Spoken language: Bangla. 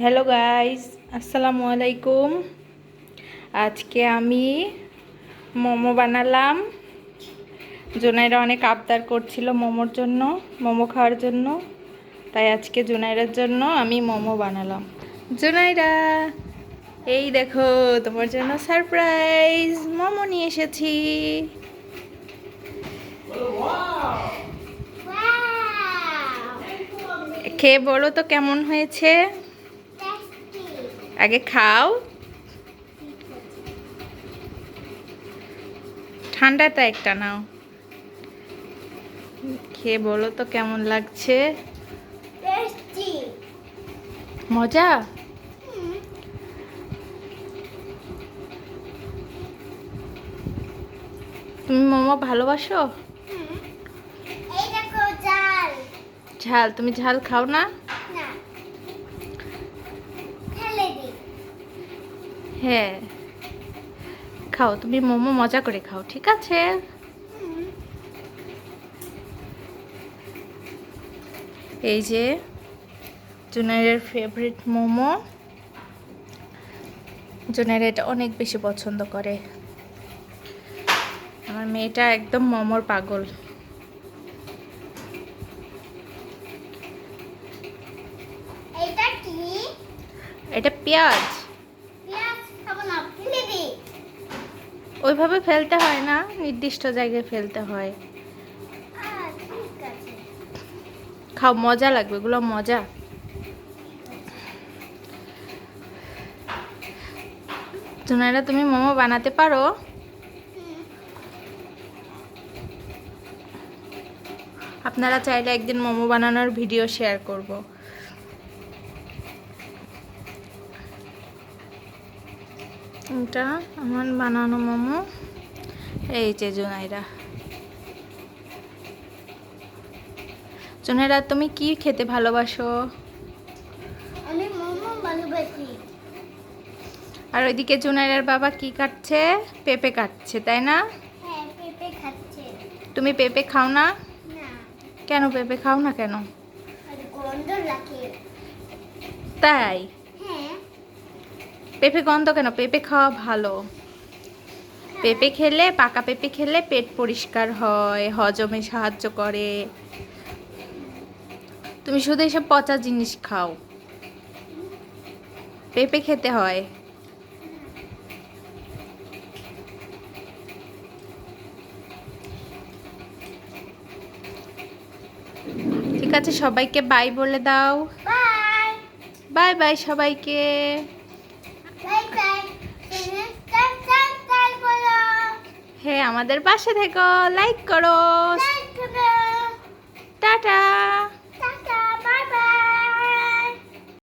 হ্যালো গাইস, আসসালামু আলাইকুম। আজকে আমি মোমো বানালাম। জুনাইরা অনেক আবদার করছিল মোমোর জন্য, মোমো খাওয়ার জন্য, তাই আজকে জুনাইরার জন্য আমি মোমো বানালাম। জুনাইরা, এই দেখো তোমার জন্য সারপ্রাইজ মোমো নিয়ে এসেছি। খেয়ে বলো তো কেমন হয়েছে। আগে খাও, ঠান্ডাটা একটা নাও, খেয়ে বলো তো কেমন লাগছে। মজা? তুমি মোমো ভালোবাসো? ঝাল? তুমি ঝাল খাও না? হ্যাঁ খাও, তুমি মোমো মজা করে খাও, ঠিক আছে? এই যে জুনাইরের ফেভারিট মোমো। জুনাইর এটা অনেক বেশি পছন্দ করে। আমার মেয়েটা একদম মোমোর পাগল। এটা পেঁয়াজ। ওইভাবে ফেলতে হয় না, নির্দিষ্ট জায়গায় ফেলতে হয়। খাও, মজা লাগবে, এগুলো মজা। জুনাইরা, তুমি মোমো বানাতে পারো? আপনারা চাইলে একদিন মোমো বানানোর ভিডিও শেয়ার করব। এটা আমার বানানো মোমো। এই যে জুনাইরা। জুনাইরা, তুমি কি খেতে ভালোবাসো? আমি মোমো ভালোবাসি। আর ওইদিকে জুনাইরার বাবা কি কাটছে? পেঁপে কাটছে, তাই না? হ্যাঁ, পেঁপে খাচ্ছে। তুমি পেঁপে খাও না? না, কেন পেঁপে খাও না কেন? আর গন্ধ লাগে। তাই? হ্যাঁ, পেঁপে গন্ধ কেন? পেঁপে খাওয়া ভালো। পেঁপে খেলে, পাকা পেঁপে খেলে পেট পরিষ্কার হয়, হজমে সাহায্য করে। তুমি শুধু এসব পচা জিনিস খাও। পেঁপে খেতে হয়। ঠিক আছে, সবাইকে বাই বলে দাও। বাই বাই বাই সবাইকে। Bye bye. সাবস্ক্রাইব করো। হ্যাঁ, আমাদের পাশে থেকো, লাইক করো। লাইক করো।